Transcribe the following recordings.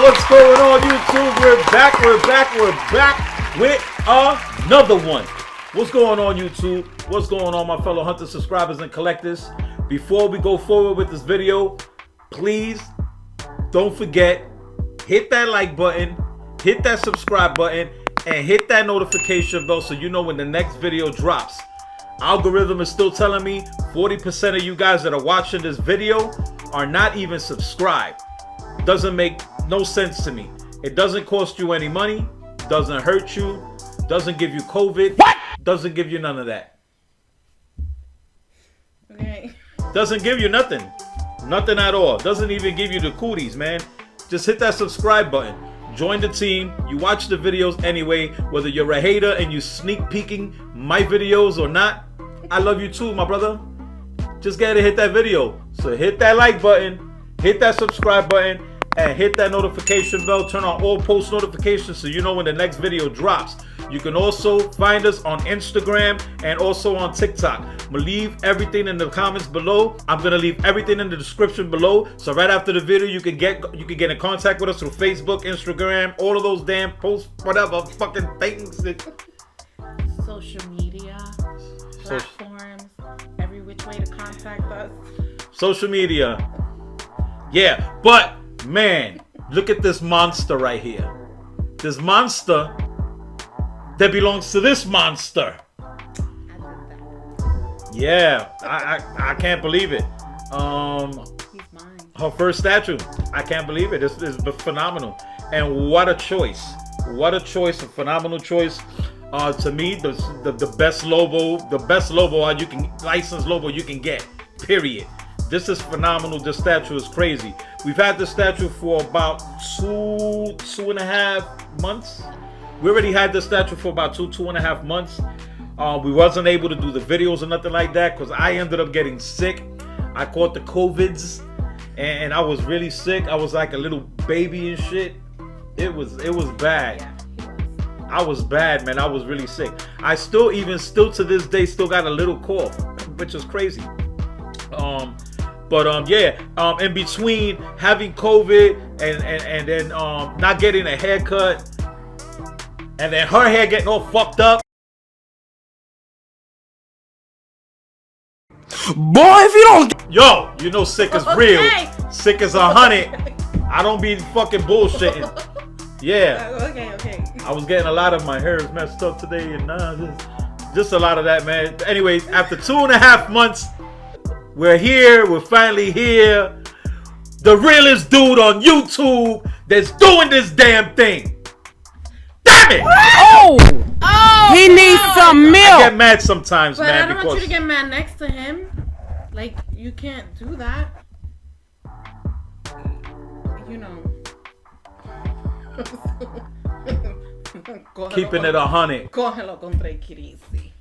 What's going on, YouTube? We're back with another one. What's going on, YouTube? What's going on, my fellow hunters, subscribers, and collectors? Before we go forward with this video, please don't forget, hit that like button, hit that subscribe button, and hit that notification bell so you know when the next video drops. Algorithm is still telling me 40% of you guys that are watching this video are not even subscribed. Doesn't make no sense to me. It doesn't cost you any money, doesn't hurt you, doesn't give you COVID, what? Doesn't give you none of that. Okay. Doesn't give you nothing. Nothing at all. Doesn't even give you the cooties, man. Just hit that subscribe button. Join the team. You watch the videos anyway, whether you're a hater and you sneak peeking my videos or not. I love you too, my brother. Just gotta hit that video. So hit that like button, hit that subscribe button, and hit that notification bell. Turn on all post notifications so you know when the next video drops. You can also find us on Instagram and also on TikTok. I'm gonna leave everything in the comments below. I'm gonna leave everything in the description below. So right after the video, you can get in contact with us through Facebook, Instagram, all of those damn posts, whatever fucking things. Social media platforms, every which way to contact us. Social media, yeah, but. Man, look at this monster right here. This monster that belongs to this monster. Yeah, I can't believe it. He's mine. Her first statue. I can't believe it. This is phenomenal. And what a choice. What a choice, a phenomenal choice. To me, the best Lobo you can licensed Lobo you can get. Period. This is phenomenal. This statue is crazy. We've had this statue for about two and a half months. We already had this statue for about two and a half months. We wasn't able to do the videos or nothing like that because I ended up getting sick. I caught the COVIDs and I was really sick. I was like a little baby and shit. It was bad. I was bad, man. I was really sick. I still to this day still got a little cough, which is crazy. In between having COVID and then not getting a haircut and then her hair getting all fucked up. Boy, if you don't, yo, you know sick is real. Sick is 100. I don't be fucking bullshitting. Yeah. Okay. I was getting a lot of my hair is messed up today and just a lot of that, man. Anyways, after 2.5 months. We're here. We're finally here. The realest dude on YouTube that's doing this damn thing. Damn it! Oh! He needs some milk. I get mad sometimes, but man. I don't want you to get mad next to him. Like, you can't do that. You know. Keeping it 100. Cógelo con tranquility.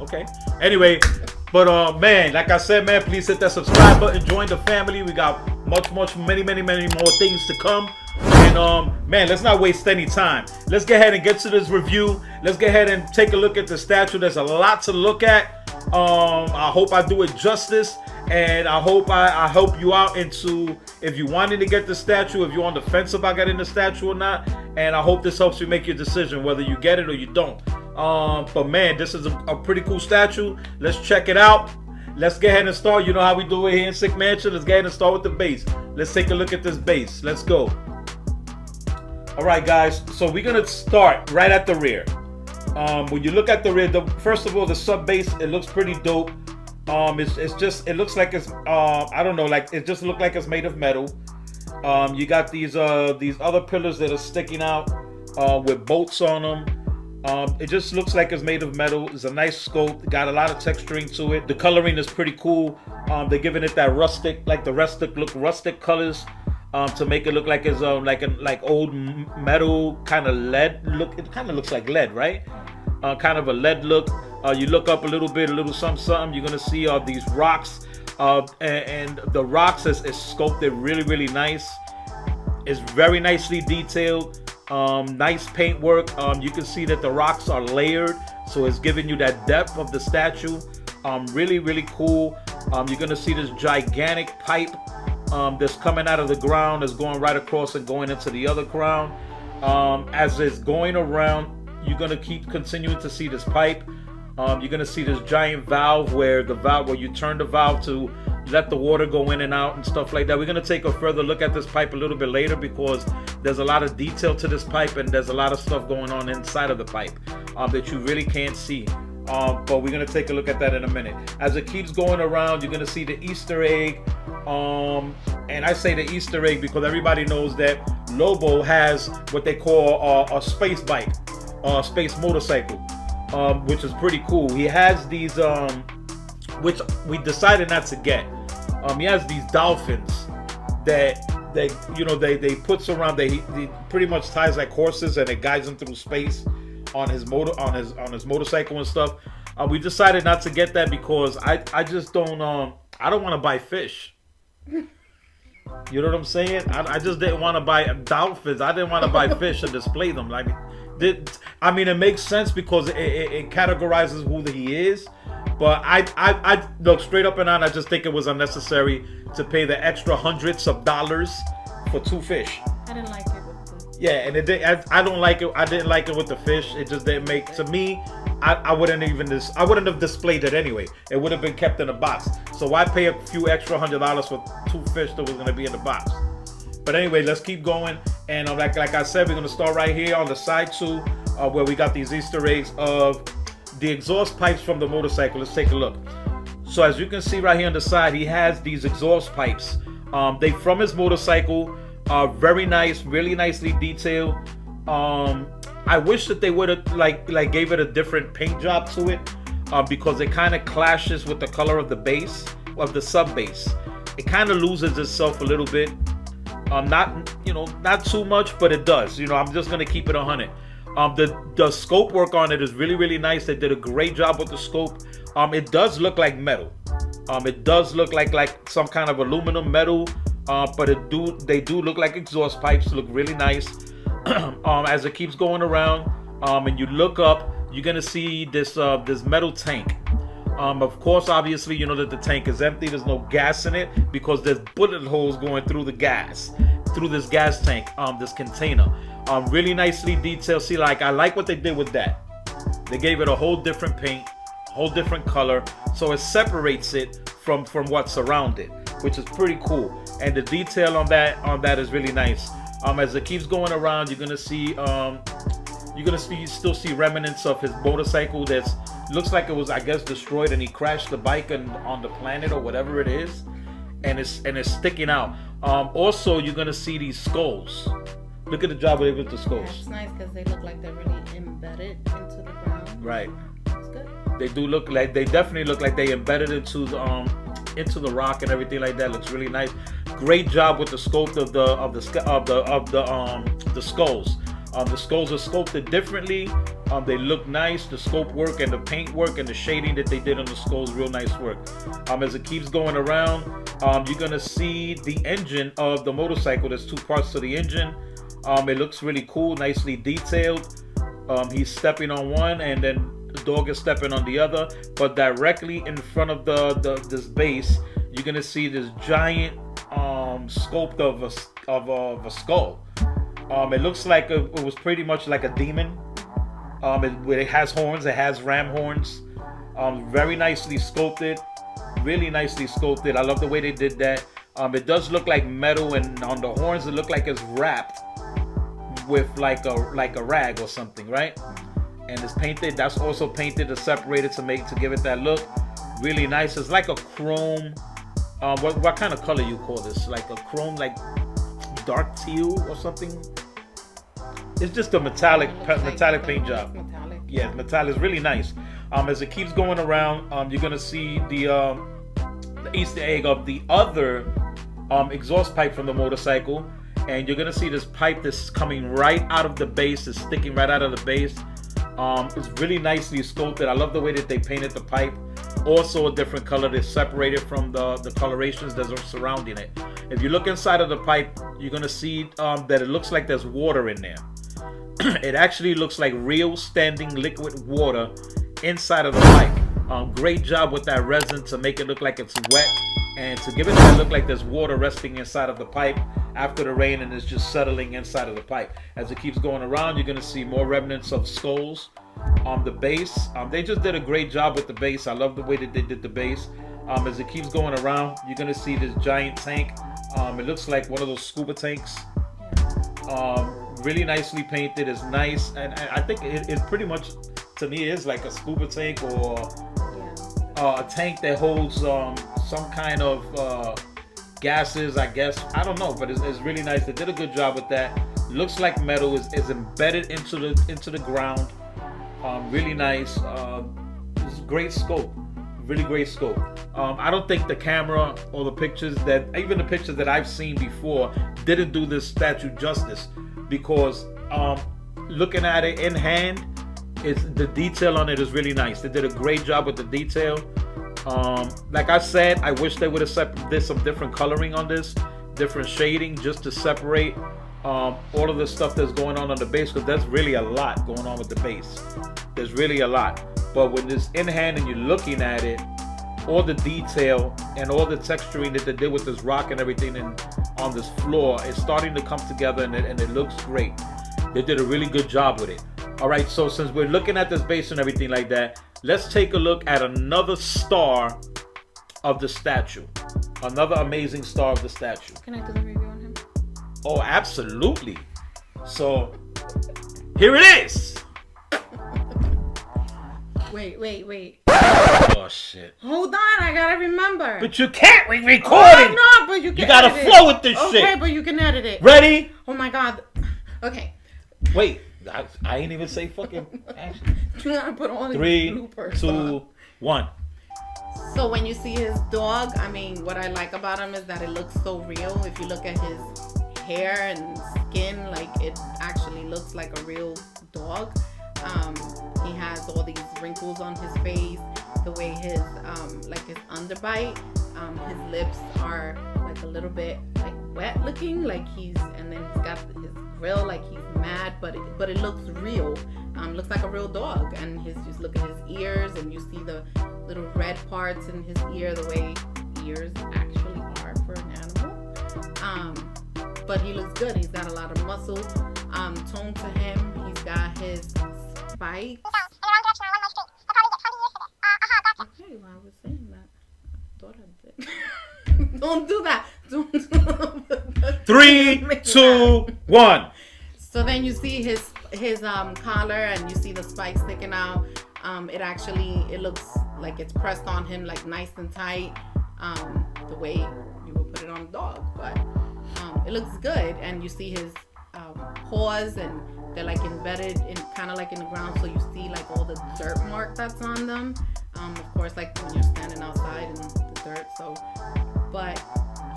Okay. Anyway, but man, like I said, man, please hit that subscribe button, join the family. We got many more things to come. And man, let's not waste any time. Let's get ahead and get to this review. Let's get ahead and take a look at the statue. There's a lot to look at. I hope I do it justice, and I hope I help you out into if you wanted to get the statue, if you're on the fence about getting the statue or not. And I hope this helps you make your decision whether you get it or you don't. But man, this is a pretty cool statue. Let's check it out. Let's get ahead and start. You know how we do it here in Sick Mansion. Let's get ahead and start with the base. Let's take a look at this base. Let's go. All right, guys. So we're gonna start right at the rear. When you look at the rear, first of all, the sub base, it looks pretty dope. It looks like it's I don't know, like it just looks like it's made of metal. You got these other pillars that are sticking out with bolts on them. It just looks like it's made of metal. It's a nice scope. Got a lot of texturing to it. The coloring is pretty cool. They're giving it that rustic colors to make it look like it's like old metal kind of lead look. It kind of looks like lead, right? Kind of a lead look. You look up a little something. You're gonna see these rocks, and the rocks is sculpted really nice. It's very nicely detailed. Nice paint work. You can see that the rocks are layered, so it's giving you that depth of the statue. Really cool. You're gonna see this gigantic pipe that's coming out of the ground is going right across and going into the other ground. As it's going around, you're gonna keep continuing to see this pipe. You're gonna see this giant valve where you turn the valve to let the water go in and out and stuff like that. We're gonna take a further look at this pipe a little bit later because there's a lot of detail to this pipe and there's a lot of stuff going on inside of the pipe that you really can't see. But we're gonna take a look at that in a minute. As it keeps going around, you're gonna see the Easter egg. And I say the Easter egg because everybody knows that Lobo has what they call a space bike, a space motorcycle, which is pretty cool. He has these, which we decided not to get. He has these dolphins that they puts around. He pretty much ties like horses and it guides them through space on his motorcycle and stuff. We decided not to get that because I just don't I don't want to buy fish. You know what I'm saying? I just didn't want to buy dolphins. I didn't want to buy fish and display them. I mean, it makes sense because it categorizes who he is. But I look straight up and down. I just think it was unnecessary to pay the extra hundreds of dollars for 2 fish. I didn't like it with the... Yeah, and I don't like it. I didn't like it with the fish. It just didn't make, to me, I wouldn't have displayed it anyway. It would have been kept in a box. So why pay a few extra $100 for 2 fish that was going to be in the box? But anyway, let's keep going. And like I said, we're going to start right here on the side 2, where we got these Easter eggs of the exhaust pipes from the motorcycle. Let's take a look. So as you can see right here on the side, he has these exhaust pipes. They from his motorcycle. Very nice, really nicely detailed. I wish that they would have like gave it a different paint job to it, because it kind of clashes with the color of the base, of the sub base. It kind of loses itself a little bit. Not too much, but it does. I'm just gonna keep it 100. The scope work on it is really, really nice. They did a great job with the scope. It does look like metal. It does look like some kind of aluminum metal. But they do look like exhaust pipes. Look really nice. As it keeps going around, and you look up, you're gonna see this metal tank. Of course, obviously, you know that the tank is empty. There's no gas in it because there's bullet holes going through the gas, through this gas tank, this container. Really nicely detailed. See, I like what they did with that. They gave it a whole different paint, whole different color, so it separates it from what's around it, which is pretty cool. And the detail on that is really nice. As it keeps going around, you're gonna still see remnants of his motorcycle that's looks like it was, I guess, destroyed, and he crashed the bike on the planet or whatever it is, and it's sticking out. Also, you're gonna see these skulls. Look at the job they did with the skulls. Yeah, it's nice because they look like they're really embedded into the ground. Right. It's good. They definitely look like they embedded into the rock and everything like that. Looks really nice. Great job with the sculpt of the skulls. The skulls are sculpted differently. They look nice. The sculpt work and the paint work and the shading that they did on the skulls, real nice work. As it keeps going around, you're gonna see the engine of the motorcycle. There's 2 parts to the engine. It looks really cool, nicely detailed. He's stepping on one, and then the dog is stepping on the other. But directly in front of this base, you're gonna see this giant sculpt of a skull. It looks like it was pretty much like a demon. It has horns. It has ram horns. Very nicely sculpted. Really nicely sculpted. I love the way they did that. It does look like metal, and on the horns it looked like it's wrapped with like a rag or something, right? And it's painted. That's also painted and separated to give it that look. Really nice. It's like a chrome. What kind of color you call this? Like a chrome, like dark teal or something? It's just a metallic paint job. Metallic. Yeah, metallic is really nice. As it keeps going around, you're gonna see the Easter egg of the other exhaust pipe from the motorcycle, and you're gonna see this pipe that's coming right out of the base. It's sticking right out of the base. It's really nicely sculpted. I love the way that they painted the pipe. Also a different color that's separated from the colorations that are surrounding it. If you look inside of the pipe, you're gonna see that it looks like there's water in there. It actually looks like real standing liquid water inside of the pipe. Great job with that resin to make it look like it's wet and to give it that look like there's water resting inside of the pipe after the rain, and it's just settling inside of the pipe. As it keeps going around, you're gonna see more remnants of skulls on the base. They just did a great job with the base. I love the way that they did the base. As it keeps going around, you're gonna see this giant tank. It looks like one of those scuba tanks. Really nicely painted. It's nice, and I think it pretty much, to me, is like a scuba tank or a tank that holds some kind of gases, I guess. I don't know, but it's really nice. They did a good job with that. Looks like metal is embedded into the ground. Really nice. It's great scope. Really great scope. I don't think the camera or the pictures even the pictures that I've seen before didn't do this statue justice, because looking at it in hand, the detail on it is really nice. They did a great job with the detail. Like I said, I wish they would have did some different coloring on this, different shading, just to separate all of the stuff that's going on the base, because there's really a lot going on with the base. There's really a lot. But when it's in hand and you're looking at it, all the detail and all the texturing that they did with this rock and everything on this floor is starting to come together, and it looks great. They did a really good job with it. All right, so since we're looking at this base and everything like that, let's take a look at another star of the statue. Another amazing star of the statue. Can I do the review on him? Oh, absolutely. So, here it is. Wait. Oh, shit. Hold on, I gotta remember. But you can't record Oh, it. no, but you can. You gotta edit flow it. with this okay, shit. Okay, but you can edit it. Ready? Oh my god. Okay. Wait, I ain't even say fucking action. You gotta put all these 3, bloopers 2, 1. So when you see his dog, I mean, what I like about him is that it looks so real. If you look at his hair and skin, like it actually looks like a real dog. He has all these wrinkles on his face, the way his like his underbite, his lips are like a little bit like wet looking, like and then he's got his grill like he's mad, but it looks real. Looks like a real dog, and just look at his ears, and you see the little red parts in his ear, the way ears actually are for an animal. But he looks good. He's got a lot of muscle tone to him. He's got his spikes. Okay, well, I was saying that. I thought I did. Don't do that. Don't do that. 3, 2, 1. So then you see his collar, and you see the spikes sticking out. It looks like it's pressed on him like nice and tight, the way you would put it on a dog. But it looks good, and you see his paws, and they're like embedded in kind of like in the ground, so you see like all the dirt mark that's on them. Of course, like when you're standing outside in the dirt. So, but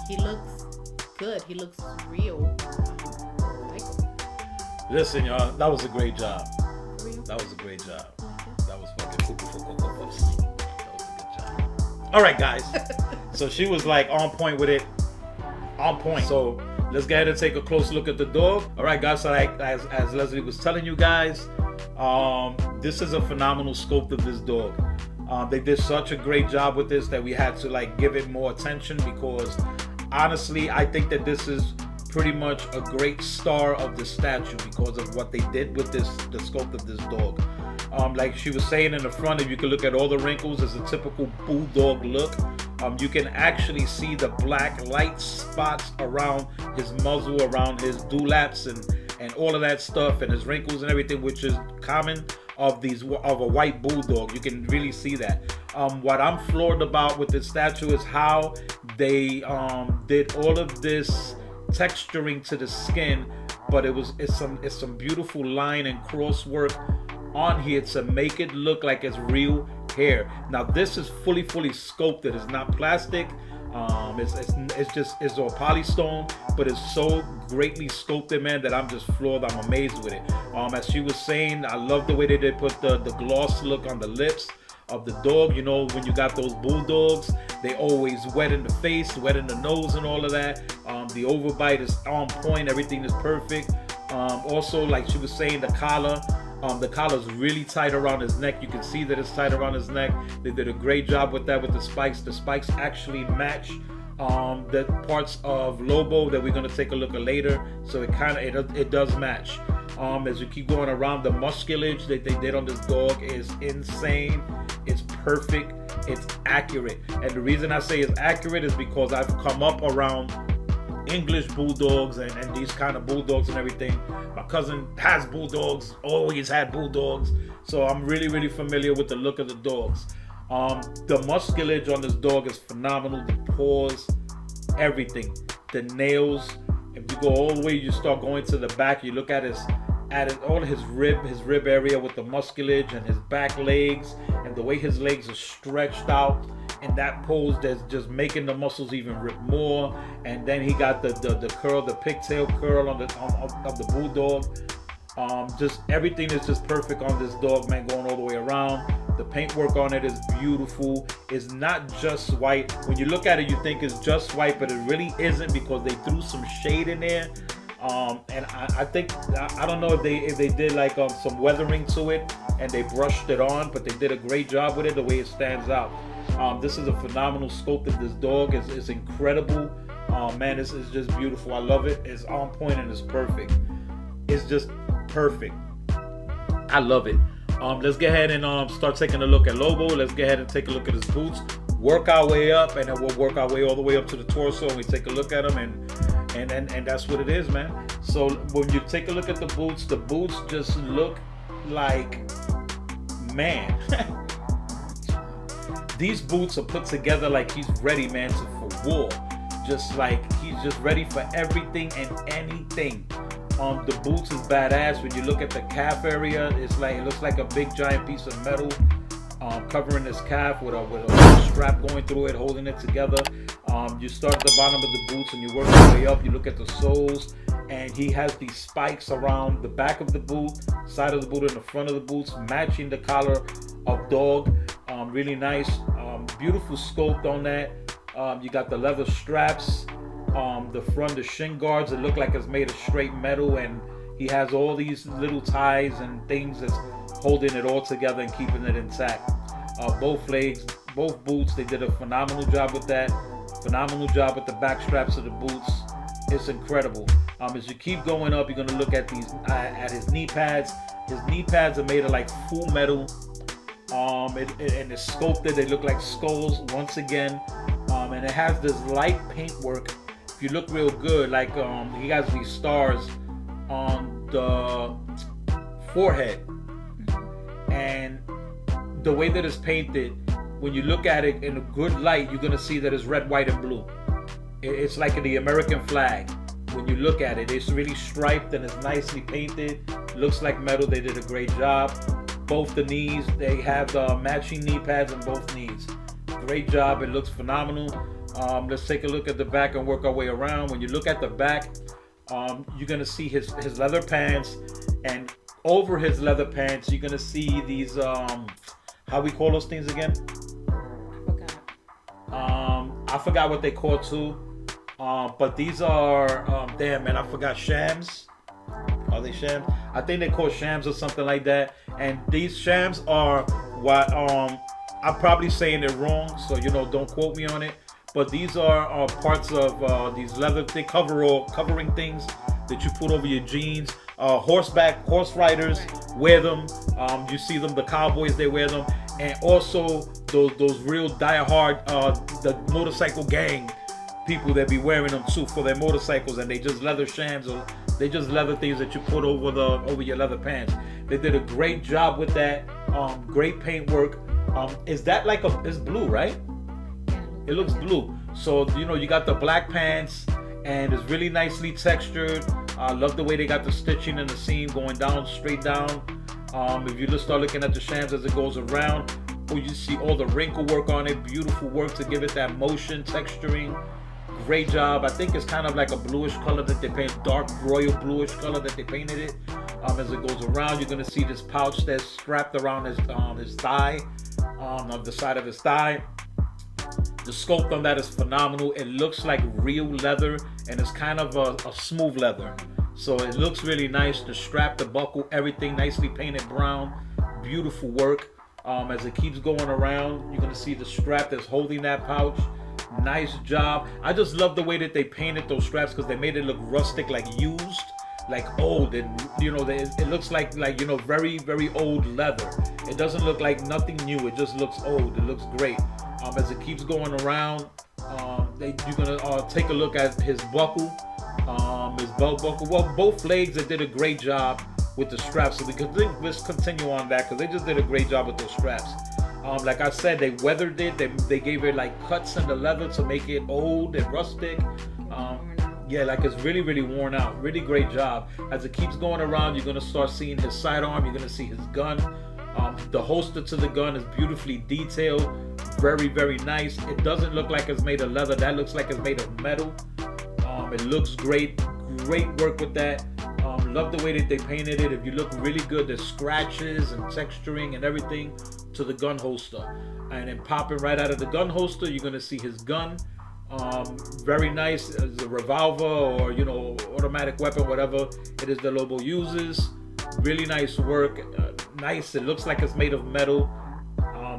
he looks good. He looks real. I like him. Listen, y'all, that was a great job. That was a great job. That was fucking cool. That was a good job. All right, guys. So she was like on point with it. On point. So let's go ahead and take a close look at the dog. All right, guys. So as Leslie was telling you guys, this is a phenomenal sculpt of this dog. They did such a great job with this that we had to like give it more attention, because honestly, I think that this is pretty much a great star of the statue because of what they did with the sculpt of this dog. Like she was saying in the front, if you can look at all the wrinkles, it's a typical bulldog look. You can actually see the black light spots around his muzzle, around his dewlaps, and all of that stuff, and his wrinkles and everything, which is common of a white bulldog. You can really see that. What I'm floored about with this statue is how they did all of this texturing to the skin, but it's some beautiful line and cross work on here to make it look like it's real hair. Now this is fully sculpted. It's not plastic. It's all polystone, but it's so greatly sculpted, man, that I'm just floored. I'm amazed with it. As she was saying, I love the way that they put the gloss look on the lips of the dog. You know, when you got those bulldogs, they always wet in the face, wet in the nose, and all of that. The overbite is on point. Everything is perfect. Also, like she was saying, the collar The collar's really tight around his neck. You can see that it's tight around his neck. They did a great job with that with the spikes. The spikes actually match the parts of Lobo that we're gonna take a look at later. So it does match. As you keep going around, the musculage that they did on this dog is insane. It's perfect. It's accurate. And the reason I say it's accurate is because I've come up around English bulldogs and these kind of bulldogs and everything. My cousin has bulldogs, always had bulldogs, so I'm really familiar with the look of the dogs. The musculage on this dog is phenomenal. The paws, everything, the nails. If you go all the way, you start going to the back, you look at all his rib area with the musculage and his back legs and the way his legs are stretched out in that pose, that's just making the muscles even rip more. And then he got the curl, the pigtail curl of the bulldog. Just everything is just perfect on this dog, man, going all the way around. The paintwork on it is beautiful. It's not just white. When you look at it, you think it's just white, but it really isn't, because they threw some shade in there. And I think, I don't know if they did like some weathering to it and they brushed it on, but they did a great job with it, the way it stands out. This is a phenomenal sculpt of this dog. It's incredible. Man, it's just beautiful. I love it. It's on point and it's perfect. It's just perfect. I love it. Let's get ahead and start taking a look at Lobo. Let's get ahead and take a look at his boots. Work our way up, and then we'll work our way all the way up to the torso, and we take a look at them, and that's what it is, man. So when you take a look at the boots just look like, man. These boots are put together like he's ready, man, for war. Just like he's just ready for everything and anything. The boots is badass. When you look at the calf area, it looks like a big giant piece of metal covering his calf with a strap going through it, holding it together. You start at the bottom of the boots and you work your way up. You look at the soles, and he has these spikes around the back of the boot, side of the boot, and the front of the boots, matching the collar of dog. Really nice. Beautiful sculpt on that. You got the leather straps. The front, the shin guards, it look like it's made of straight metal, and he has all these little ties and things that's holding it all together and keeping it intact. Both legs, both boots, they did a phenomenal job with that. Phenomenal job with the back straps of the boots. It's incredible. As you keep going up, you're gonna look at at his knee pads. His knee pads are made of like full metal. And it's sculpted. They look like skulls once again. And it has this light paintwork. If you look real good, like he has these stars on the forehead, and the way that it's painted, when you look at it in a good light, you're gonna see that it's red, white, and blue. It's like the American flag. When you look at it, it's really striped and it's nicely painted. Looks like metal. They did a great job. Both the knees, they have the matching knee pads on both knees. Great job. It looks phenomenal. Let's take a look at the back and work our way around. When you look at the back, you're gonna see his leather pants, and over his leather pants, you're gonna see these how we call those things again? I forgot what they call too. But these are damn, man, I forgot. Shams. Are they shams? I think they call shams or something like that. And these shams are what I'm probably saying it wrong, so don't quote me on it. But these are parts of these leather covering things that you put over your jeans. Horse riders wear them. You see them, the cowboys, they wear them. And also those real die-hard, the motorcycle gang people that be wearing them too for their motorcycles, and they just leather shams, or they just leather things that you put over your leather pants. They did a great job with that. Great paintwork. Is that like it's blue, right? It looks blue. So you got the black pants, and it's really nicely textured. I love the way they got the stitching in the seam going down, straight down. If you just start looking at the shams as it goes around, you see all the wrinkle work on it. Beautiful work to give it that motion, texturing. Great job. I think it's kind of like a bluish color that they paint, dark royal bluish color that they painted it. As it goes around, you're gonna see this pouch that's strapped around his thigh, on the side of his thigh. The sculpt on that is phenomenal. It looks like real leather, and it's kind of a smooth leather. So it looks really nice. The strap, the buckle, everything nicely painted brown. Beautiful work. As it keeps going around, you're gonna see the strap that's holding that pouch. Nice job. I just love the way that they painted those straps because they made it look rustic, like used, like old, and it looks like very, very old leather. It doesn't look like nothing new. It just looks old. It looks great. As it keeps going around, you're gonna take a look at his buckle, his belt buckle. Well, both legs, they did a great job with the straps. So let's continue on that because they just did a great job with those straps. Like I said, they weathered it. They gave it like cuts in the leather to make it old and rustic. Yeah, like it's really, really worn out. Really great job. As it keeps going around, you're gonna start seeing his sidearm. You're gonna see his gun. The holster to the gun is beautifully detailed. Very, very nice. It doesn't look like it's made of leather. That looks like it's made of metal. It looks great. Great work with that. Love the way that they painted it. If you look really good, there's scratches and texturing and everything to the gun holster. And then popping right out of the gun holster, you're gonna see his gun. Very nice as a revolver or automatic weapon, whatever it is that Lobo uses. Really nice work. Nice. It looks like it's made of metal,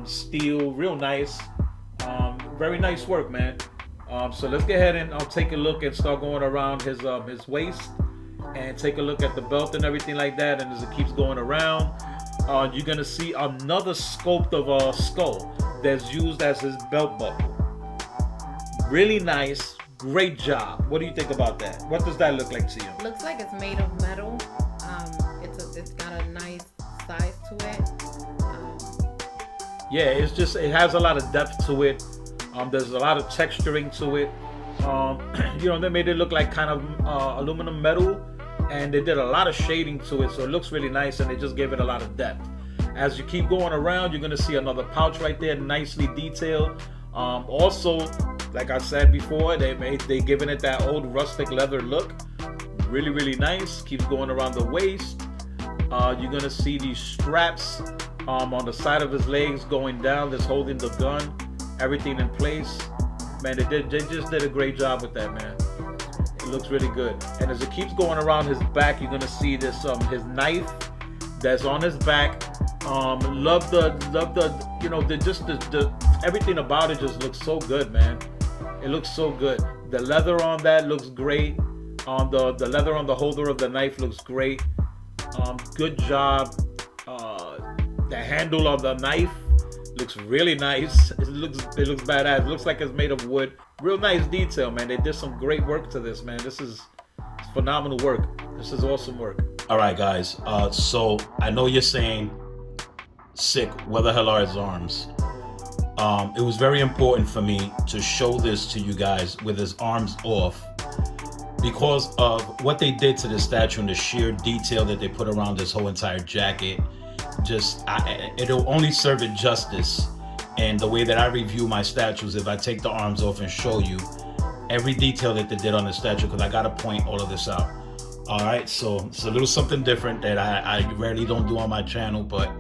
steel. Real nice. Very nice work, man. So let's go ahead and I'll take a look and start going around his waist and take a look at the belt and everything like that. And as it keeps going around, you're gonna see another sculpt of a skull that's used as his belt buckle. Really nice. Great job. What do you think about that? What does that look like to you? Looks like it's made of metal. It's got a nice size to it. Yeah, it has a lot of depth to it. There's a lot of texturing to it. They made it look like kind of aluminum metal, and they did a lot of shading to it, so it looks really nice, and they just gave it a lot of depth. As you keep going around, you're gonna see another pouch right there, nicely detailed. Also, like I said before, they giving it that old rustic leather look. Really, really nice. Keeps going around the waist. You're gonna see these straps on the side of his legs going down, that's holding the gun. Everything in place. Man, they just did a great job with that, man. It looks really good. And as it keeps going around his back, you're gonna see this his knife that's on his back. Love the everything about it just looks so good, man. It looks so good. The leather on that looks great. The leather on the holder of the knife looks great. Good job. The handle of the knife looks really nice. It looks badass. It looks like it's made of wood. Real nice detail, man. They did some great work to this, man. This is phenomenal work. This is awesome work. All right, guys. So I know you're saying, Sick, where the hell are his arms? It was very important for me to show this to you guys with his arms off because of what they did to the statue and the sheer detail that they put around this whole entire jacket. It'll only serve it justice. And the way that I review my statues, if I take the arms off and show you every detail that they did on the statue, because I gotta point all of this out. All right, so it's a little something different that I rarely don't do on my channel, but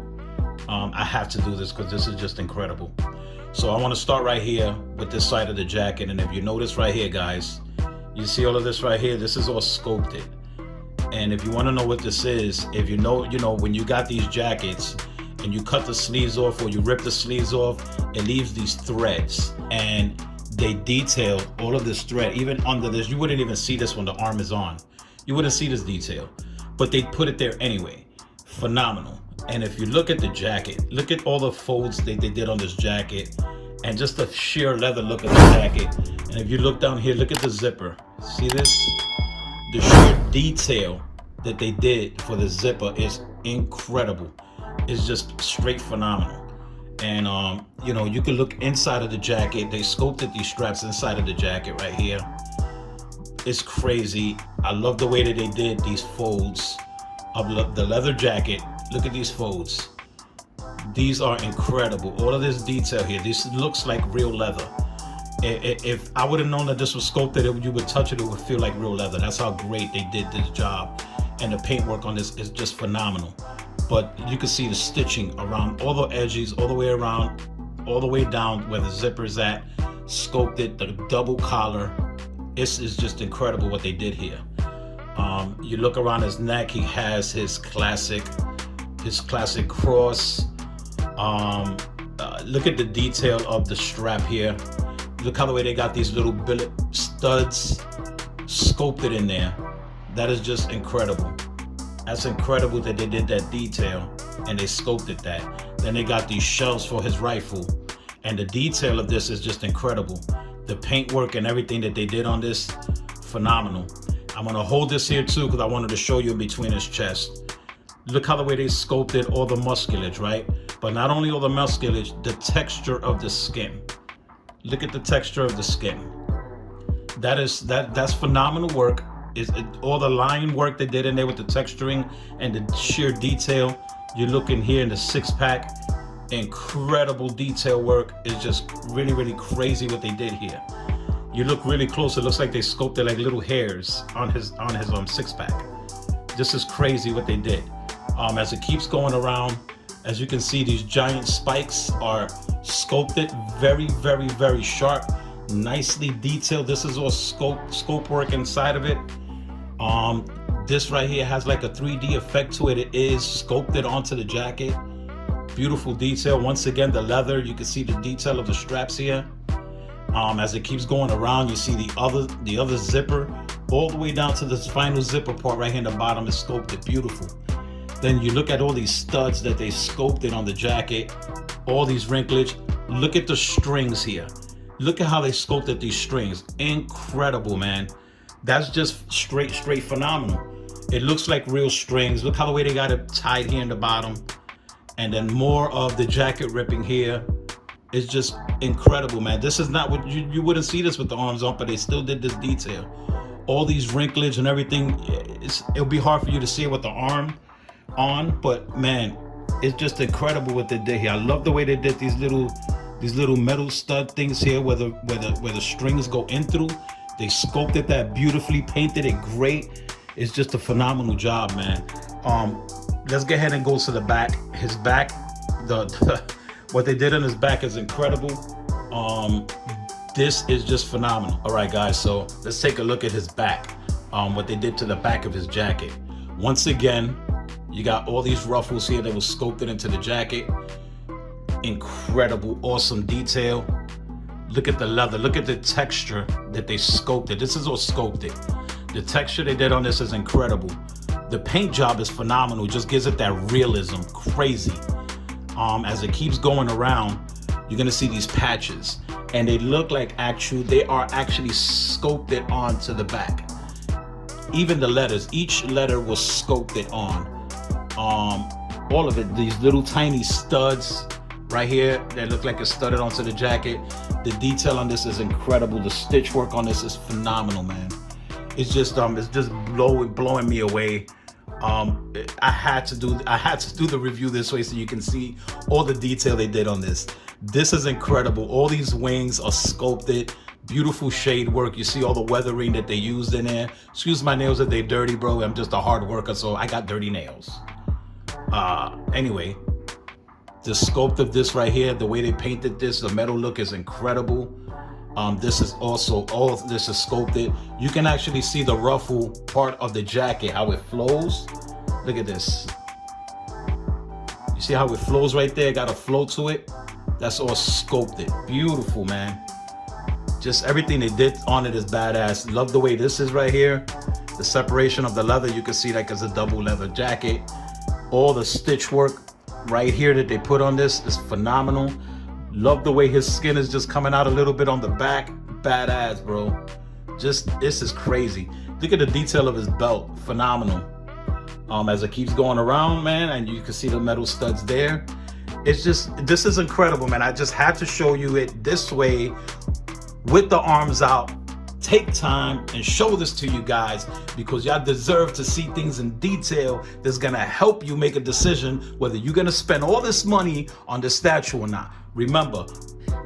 I have to do this because this is just incredible. So I want to start right here with this side of the jacket, and if you notice right here, guys, you see all of this right here. This is all sculpted. And if you want to know what this is, if you know, when you got these jackets and you cut the sleeves off or you rip the sleeves off, it leaves these threads. And they detail all of this thread, even under this. You wouldn't even see this when the arm is on. You wouldn't see this detail, but they put it there anyway. Phenomenal. And if you look at the jacket, look at all the folds that they did on this jacket and just the sheer leather look of the jacket. And if you look down here, look at the zipper. See this? The sheer detail that they did for the zipper is incredible. It's just straight phenomenal. And you can look inside of the jacket. They sculpted these straps inside of the jacket right here. It's crazy. I love the way that they did these folds of the leather jacket. Look at these folds. These are incredible. All of this detail here. This looks like real leather. If I would have known that this was sculpted, you would touch it, it would feel like real leather. That's how great they did this job. And the paintwork on this is just phenomenal. But you can see the stitching around all the edges, all the way around, all the way down where the zipper is at, sculpted, the double collar. This is just incredible what they did here. You look around his neck, he has his classic cross. Look at the detail of the strap here. Look how the way they got these little billet studs sculpted in there. That is just incredible. That's incredible that they did that detail and they sculpted that. Then they got these shells for his rifle, and the detail of this is just incredible. The paintwork and everything that they did on this, phenomenal. I'm gonna hold this here too because I wanted to show you in between his chest. Look how the way they sculpted all the musculage, right? But not only all the musculage, the texture of the skin. Look at the texture of the skin. That's phenomenal work. All the line work they did in there with the texturing and the sheer detail. You look in here in the 6-pack, incredible detail work. It's just really, really crazy what they did here. You look really close, it looks like they sculpted like little hairs on his 6-pack. This is crazy what they did. As it keeps going around, as you can see, these giant spikes are sculpted, very, very, very sharp, nicely detailed. This is all scope work inside of it. This right here has like a 3D effect to it. It is sculpted onto the jacket. Beautiful detail. Once again, the leather, you can see the detail of the straps here. As it keeps going around, you see the other zipper all the way down to this final zipper part right here in the bottom is sculpted. Beautiful. Then you look at all these studs that they sculpted on the jacket, all these wrinklage. Look at the strings here. Look at how they sculpted these strings. Incredible, man. That's just straight phenomenal. It looks like real strings. Look how the way they got it tied here in the bottom. And then more of the jacket ripping here. It's just incredible, man. This is not what you wouldn't see this with the arms on, but they still did this detail. All these wrinklage and everything, it'll be hard for you to see it with the arm on, but man, it's just incredible what they did here. I love the way they did these little metal stud things here where the strings go in through. They sculpted that beautifully, painted it great. It's just a phenomenal job, man. Let's get ahead and go to the back. His back, what they did on his back is incredible. This is just phenomenal. All right, guys, so let's take a look at his back. What they did to the back of his jacket. Once again, you got all these ruffles here that was sculpted into the jacket. Incredible, awesome detail. Look at the leather. Look at the texture that they sculpted. This is all sculpted. The texture they did on this is incredible. The paint job is phenomenal. Just gives it that realism. Crazy. As it keeps going around, you're gonna see these patches, and they look like they are actually sculpted onto the back. Even the letters, each letter was sculpted on. All of it, these little tiny studs right here that look like it's studded onto the jacket. The detail on this is incredible. The stitch work on this is phenomenal, man. It's just blowing me away. I had to do the review this way so you can see all the detail they did on this. This is incredible. All these wings are sculpted. Beautiful shade work. You see all the weathering that they used in there. Excuse my nails if they're dirty, bro. I'm just a hard worker, so I got dirty nails. Anyway, the sculpt of this right here, the way they painted this, the metal look is incredible. This is also, all of this is sculpted. You can actually see the ruffle part of the jacket, how it flows. Look at this. You see how it flows right there? Got a flow to it. That's all sculpted. Beautiful, man. Just everything they did on it is badass. Love the way this is right here. The separation of the leather, you can see like it's a double leather jacket. All the stitch work right here that they put on this is phenomenal. Love the way his skin is just coming out a little bit on the back. Badass, bro. Just, this is crazy. Look at the detail of his belt. Phenomenal. As it keeps going around, man, and you can see the metal studs there. It's just, this is incredible, man. I just had to show you it this way with the arms out. Take time and show this to you guys because y'all deserve to see things in detail that's gonna help you make a decision whether you're gonna spend all this money on this statue or not. Remember,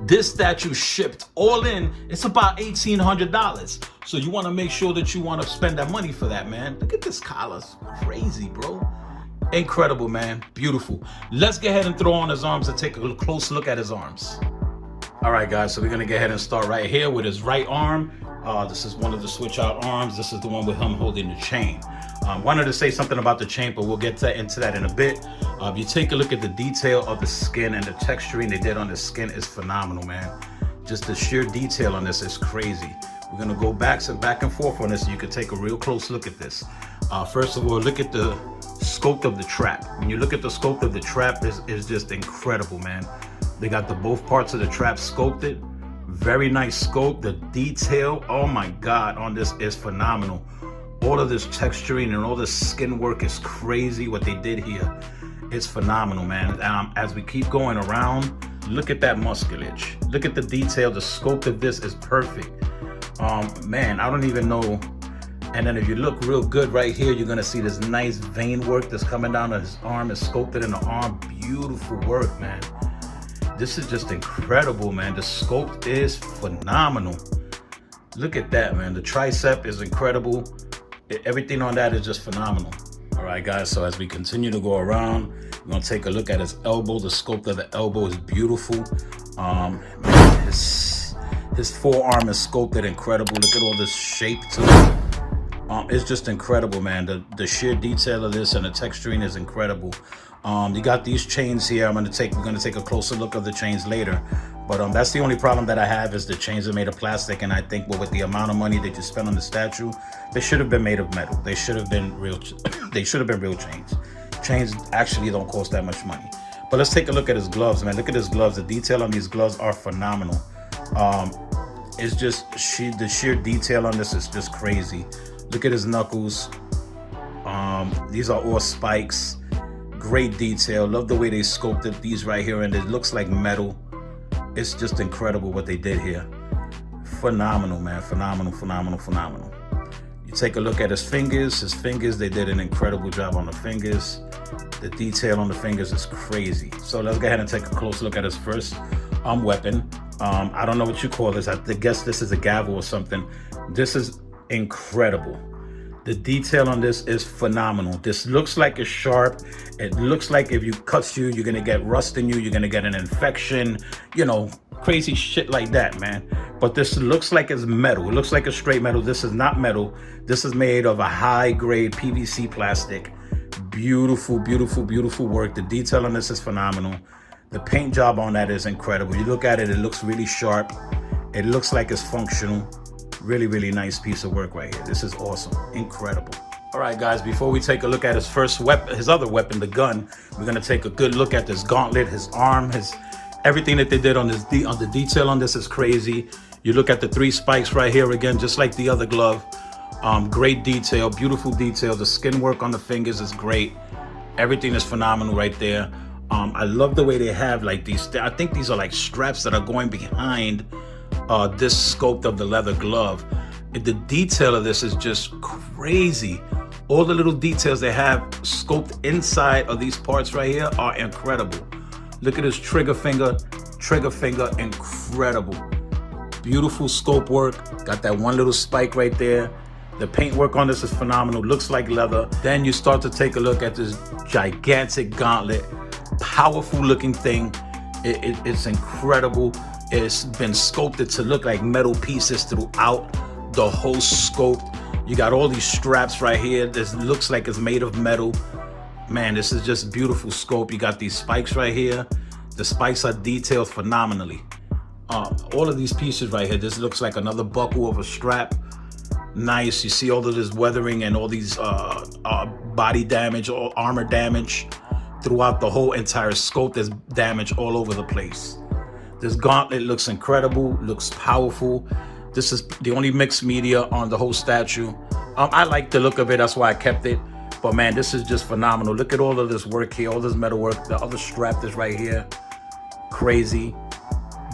this statue shipped all in, it's about $1,800. So you wanna make sure that you wanna spend that money for that, man. Look at this collar, it's crazy, bro. Incredible, man, beautiful. Let's go ahead and throw on his arms and take a close look at his arms. All right, guys, so we're gonna go ahead and start right here with his right arm. This is one of the switch out arms. This is the one with him holding the chain. Wanted to say something about the chain, but we'll get into that in a bit. If you take a look at the detail of the skin and the texturing they did on the skin is phenomenal, man. Just the sheer detail on this is crazy. We're gonna go back and forth on this so you can take a real close look at this. First of all, look at the sculpt of the trap. When you look at the sculpt of the trap, is just incredible, man. They got the both parts of the trap sculpted. Very nice sculpt. The detail, oh my God, on this is phenomenal. All of this texturing and all this skin work is crazy. What they did here, it's phenomenal, man. As we keep going around, look at that musculage. Look at the detail. The sculpt of this is perfect. Man, I don't even know. And then if you look real good right here, you're gonna see this nice vein work that's coming down on his arm. It's sculpted in the arm. Beautiful work, man. This is just incredible, man. The sculpt is phenomenal. Look at that, man. The tricep is incredible. Everything on that is just phenomenal. All right, guys, so as we continue to go around, we're gonna take a look at his elbow. The sculpt of the elbow is beautiful. Man, his forearm is sculpted incredible. Look at all this shape to it. It's just incredible, man. The sheer detail of this and the texturing is incredible. You got these chains here. We're gonna take a closer look of the chains later. But that's the only problem that I have is the chains are made of plastic, and I think with the amount of money that you spend on the statue, they should have been made of metal. They should have been real. They should have been real chains. Chains actually don't cost that much money. But let's take a look at his gloves, man. Look at his gloves. The detail on these gloves are phenomenal. It's just the sheer detail on this is just crazy. Look at his knuckles. These are all spikes. Great detail. Love the way they sculpted these right here, and it looks like metal. It's just incredible what they did here. Phenomenal, man. Phenomenal, phenomenal, phenomenal. You take a look at his fingers. His fingers, they did an incredible job on the fingers. The detail on the fingers is crazy. So let's go ahead and take a close look at his first weapon. I don't know what you call this. I guess this is a gavel or something. This is incredible. The detail on this is phenomenal. This looks like it's sharp. It looks like if you cut you, you're gonna get rust in you. You're gonna get an infection, you know, crazy shit like that, man. But this looks like it's metal. It looks like it's straight metal. This is not metal. This is made of a high-grade PVC plastic. Beautiful, beautiful, beautiful work. The detail on this is phenomenal. The paint job on that is incredible. You look at it, it looks really sharp. It looks like it's functional. Really, really nice piece of work right here. This is awesome. Incredible. All right, guys, before we take a look at his first weapon, his other weapon, the gun, we're going to take a good look at this gauntlet, his arm, everything that they did on the detail on this is crazy. You look at the 3 spikes right here again, just like the other glove. Great detail, beautiful detail. The skin work on the fingers is great. Everything is phenomenal right there. I love the way they have like these. I think these are like straps that are going behind this sculpt of the leather glove. The detail of this is just crazy. All the little details they have sculpted inside of these parts right here are incredible. Look at his trigger finger, incredible. Beautiful sculpt work. Got that one little spike right there. The paint work on this is phenomenal. Looks like leather. Then you start to take a look at this gigantic gauntlet. Powerful looking thing. It's incredible. It's been sculpted to look like metal pieces throughout the whole sculpt. You got all these straps right here. This looks like it's made of metal. Man, this is just beautiful sculpt. You got these spikes right here. The spikes are detailed phenomenally. All of these pieces right here, this looks like another buckle of a strap. Nice. You see all of this weathering and all these body damage or armor damage throughout the whole entire sculpt. There's damage all over the place. This gauntlet looks incredible, looks powerful. This is the only mixed media on the whole statue. I like the look of it, that's why I kept it. But man, this is just phenomenal. Look at all of this work here, all this metal work. The other strap is right here. Crazy.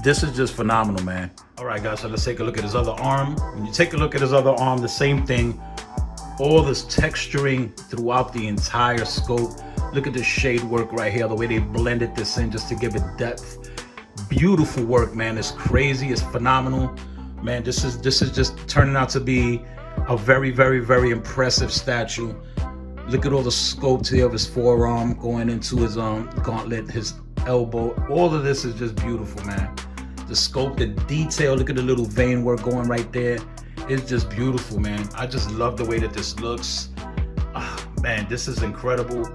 This is just phenomenal, man. All right, guys, so let's take a look at his other arm. When you take a look at his other arm, the same thing. All this texturing throughout the entire scope. Look at the shade work right here, the way they blended this in just to give it depth. Beautiful work, man. It's crazy. It's phenomenal, man. This is just turning out to be a very, very, very impressive statue. Look at all the sculpt here of his forearm going into his gauntlet, his elbow. All of this is just beautiful, man. the scope, the detail. Look at the little vein work going right there. It's just beautiful, man. I just love the way that this looks. Man, this is incredible.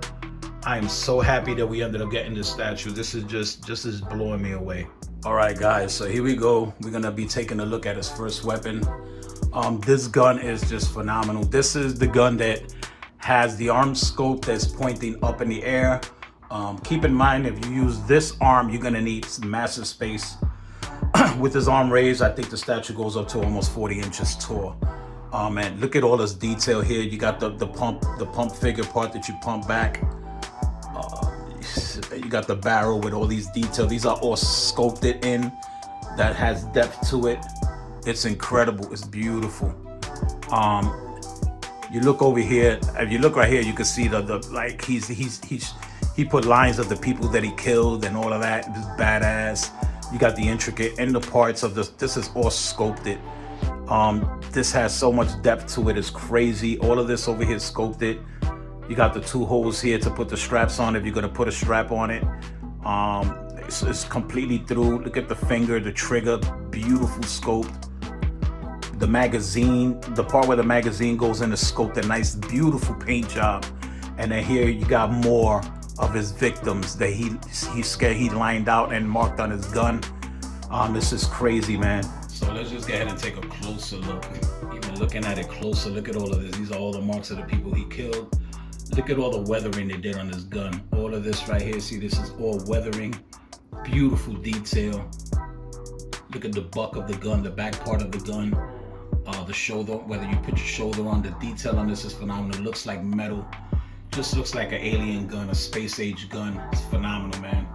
I am so happy that we ended up getting this statue. This is just is blowing me away. All right, guys, so here we go. We're gonna be taking a look at his first weapon. This gun is just phenomenal. This is the gun that has the arm scope that's pointing up in the air. Keep in mind, if you use this arm, you're gonna need massive space. With his arm raised, I think the statue goes up to almost 40 inches tall. Man, look at all this detail here. You got the pump figure part that you pump back. You got the barrel with all these details. These are all sculpted in. That has depth to it. It's incredible. It's beautiful. You look over here. If you look right here, you can see the like he put lines of the people that he killed and all of that. It's badass. You got the intricate in the parts of this. This is all sculpted. This has so much depth to it. It's crazy. All of this over here is sculpted. You got the 2 holes here to put the straps on if you're gonna put a strap on it. It's completely through. Look at the finger, the trigger, beautiful scope. The magazine, the part where the magazine goes in is scoped, a nice, beautiful paint job. And then here you got more of his victims that he lined out and marked on his gun. This is crazy, man. So let's just go ahead and take a closer look. Even looking at it closer, look at all of this. These are all the marks of the people he killed. Look at all the weathering they did on this gun. All of this right here, see, this is all weathering. Beautiful detail. Look at the butt of the gun, the back part of the gun, the shoulder, whether you put your shoulder on, the detail on this is phenomenal. It looks like metal. Just looks like an alien gun, a space age gun. It's phenomenal, man.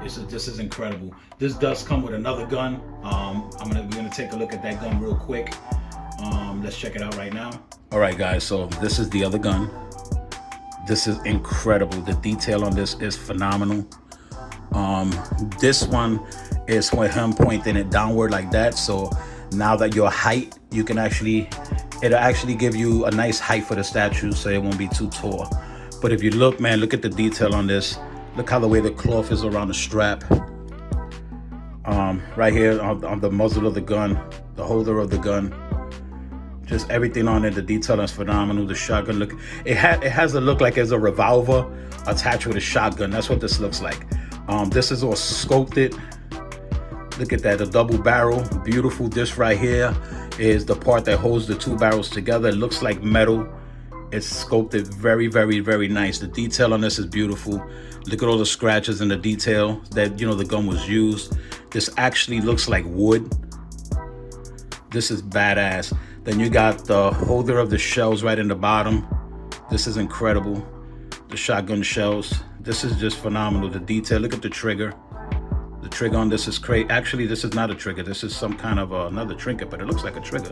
This is incredible. This does come with another gun. We're gonna take a look at that gun real quick. Let's check it out right now. All right, guys, so this is the other gun. This is incredible. The detail on this is phenomenal. This one is with him pointing it downward like that. So now that your height, you can it'll actually give you a nice height for the statue, so it won't be too tall. But if you look, man, look at the detail on this. Look how the way the cloth is around the strap. Right here on the muzzle of the gun, the holder of the gun. Just everything on it, the detail is phenomenal. The shotgun look, it has a look like it's a revolver attached with a shotgun. That's what this looks like. This is all sculpted. Look at that, the double barrel, beautiful. This right here is the part that holds the 2 barrels together. It looks like metal. It's sculpted very, very, very nice. The detail on this is beautiful. Look at all the scratches and the detail that, the gun was used. This actually looks like wood. This is badass. Then you got the holder of the shells right in the bottom. This is incredible. The shotgun shells. This is just phenomenal. The detail, look at the trigger. The trigger on this is crazy. Actually, this is not a trigger. This is some kind of another trinket, but it looks like a trigger.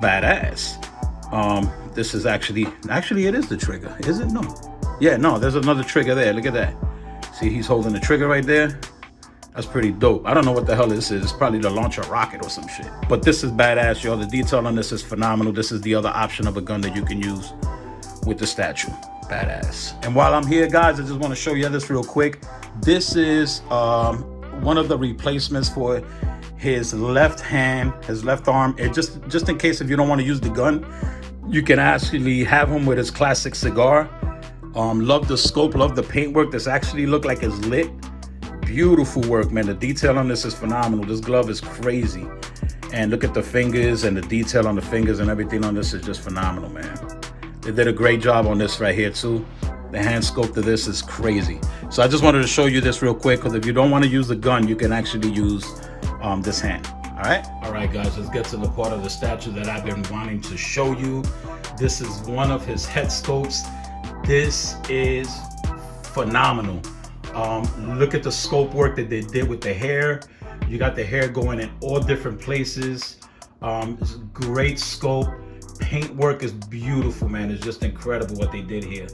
Badass. This is actually it is the trigger. Is it? No. Yeah, no, there's another trigger there. Look at that. See, he's holding the trigger right there. That's pretty dope. I don't know what the hell this is. It's probably to launch a rocket or some shit. But this is badass, y'all. The detail on this is phenomenal. This is the other option of a gun that you can use with the statue. Badass. And while I'm here, guys, I just want to show you this real quick. This is one of the replacements for his left hand, his left arm. It just in case if you don't want to use the gun, you can actually have him with his classic cigar. Love the scope, love the paintwork. This actually look like it's lit. Beautiful work, man. The detail on this is phenomenal. This glove is crazy. And look at the fingers and the detail on the fingers and everything on this is just phenomenal, man. They did a great job on this right here too. The hand sculpt of this is crazy. So I just wanted to show you this real quick, because if you don't want to use the gun, you can actually use this hand. All right, guys, let's get to the part of the statue that I've been wanting to show you. This is one of his head sculpts. This is phenomenal. Look at the sculpt work that they did with the hair. You got the hair going in all different places. It's great sculpt. Paint work is beautiful, man. It's just incredible what they did here.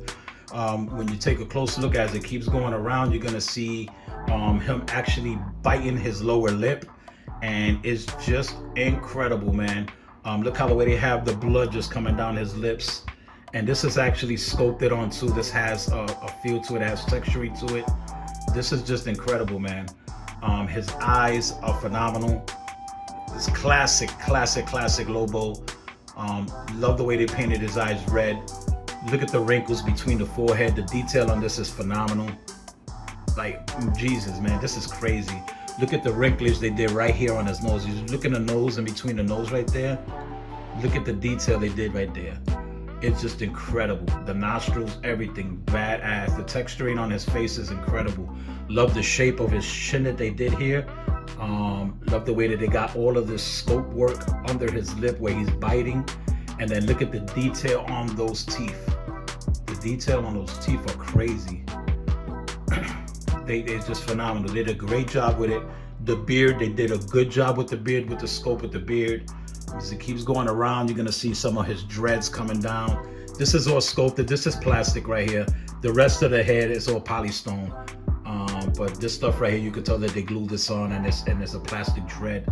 When you take a close look as it keeps going around, you're gonna see him actually biting his lower lip, and it's just incredible, man. Look how the way they have the blood just coming down his lips. And this is actually sculpted onto. This has a feel to it, it has texture to it. This is just incredible, man. His eyes are phenomenal. It's classic Lobo. Love the way they painted his eyes red. Look at the wrinkles between the forehead. The detail on this is phenomenal. Like, Jesus, man, this is crazy. Look at the wrinkles they did right here on his nose. You look at the nose and between the nose right there. Look at the detail they did right there. It's just incredible. The nostrils, everything, badass. The texturing on his face is incredible. Love the shape of his chin that they did here. Love the way that they got all of this scope work under his lip where he's biting. And then look at the detail on those teeth. The detail on those teeth are crazy. It's just phenomenal. They did a great job with it. The beard, they did a good job with the beard, with the scope with the beard. As it keeps going around, you're gonna see some of his dreads coming down. This is all sculpted. This is plastic right here. The rest of the head is all polystone. But this stuff right here, you can tell that they glued this on, and it's a plastic dread.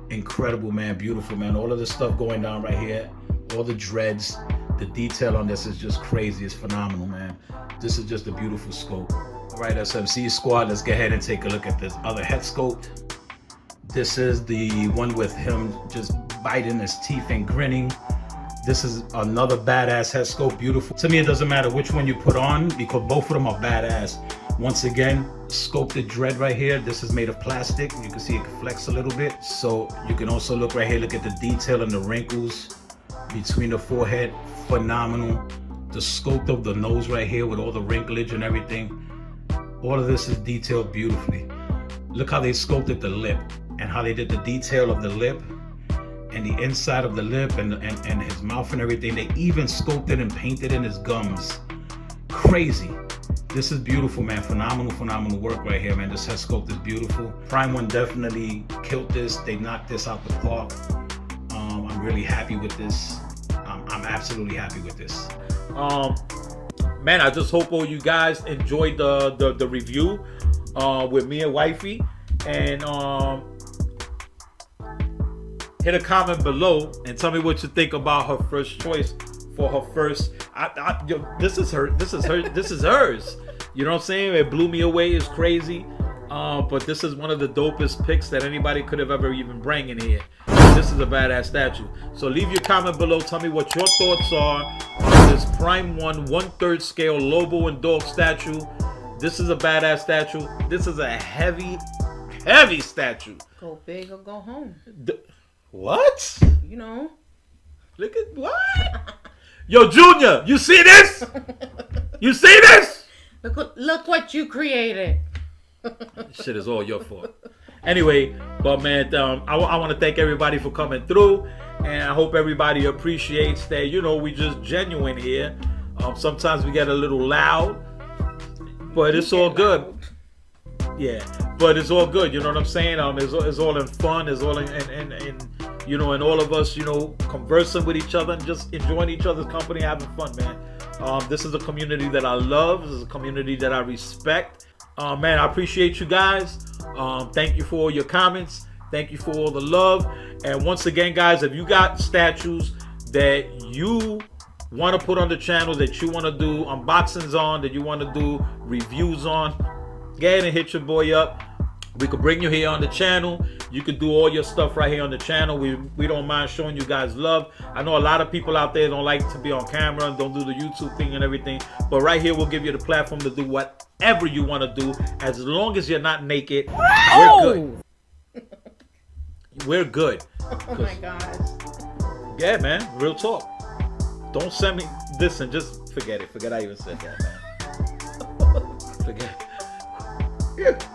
Incredible, man. Beautiful, man. All of this stuff going down right here. All the dreads. The detail on this is just crazy. It's phenomenal, man. This is just a beautiful sculpt. All right, SMC squad, let's go ahead and take a look at this other head sculpt. This is the one with him just biting his teeth and grinning. This is another badass head sculpt, beautiful. To me, it doesn't matter which one you put on because both of them are badass. Once again, sculpted dread right here. This is made of plastic. You can see it flex a little bit. So you can also look right here, look at the detail and the wrinkles between the forehead. Phenomenal. The sculpt of the nose right here with all the wrinklage and everything. All of this is detailed beautifully. Look how they sculpted the lip and how they did the detail of the lip and the inside of the lip and his mouth and everything. They even sculpted and painted in his gums. Crazy. This is beautiful, man. Phenomenal work right here, man. This head sculpt is beautiful. Prime One definitely killed this. They knocked this out the park. I'm really happy with this. I'm absolutely happy with this. Man, I just hope all you guys enjoyed the review with me and Wifey, and hit a comment below and tell me what you think about her first choice for her first. This is hers. You know what I'm saying? It blew me away. It's crazy. But this is one of the dopest picks that anybody could have ever even bring in here. This is a badass statue. So leave your comment below. Tell me what your thoughts are on this Prime One 1/3 scale Lobo and dog statue. This is a badass statue. This is a heavy statue. Go big or go home. What? You know. Look at what? Yo, Junior, you see this? You see this? Look what you created. This shit is all your fault. Anyway, but man, I want to thank everybody for coming through, and I hope everybody appreciates that. You know, we just genuine here. Sometimes we get a little loud, but it's all good. Yeah, but it's all good. You know what I'm saying? It's all in fun. It's all in you know, and all of us, you know, conversing with each other and just enjoying each other's company, having fun, man. This is a community that I love. This is a community that I respect. Man, I appreciate you guys. Thank you for all your comments. Thank you for all the love. And once again, guys, if you got statues that you want to put on the channel, that you want to do unboxings on, that you want to do reviews on, go ahead and hit your boy up. We could bring you here on the channel. You could do all your stuff right here on the channel. We don't mind showing you guys love. I know a lot of people out there don't like to be on camera and don't do the YouTube thing and everything. But right here, we'll give you the platform to do whatever you want to do. As long as you're not naked, we're good. We're good. Oh my gosh. Yeah, man. Real talk. Don't send me this and just forget it. Forget I even said that, man.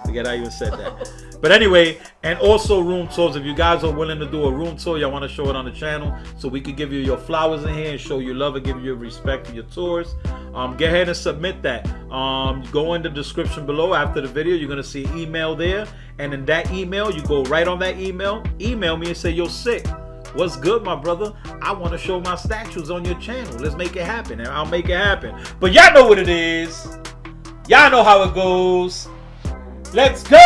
Forget I even said that. But anyway, and also room tours. If you guys are willing to do a room tour, y'all want to show it on the channel, so we could give you your flowers in here and show you love and give you your respect for your tours. Go ahead and submit that. Go in the description below after the video. You're gonna see email there, and in that email, you go right on that email. Email me and say, "Yo, Sick, what's good, my brother? I want to show my statues on your channel. Let's make it happen," and I'll make it happen. But y'all know what it is. Y'all know how it goes. Let's go!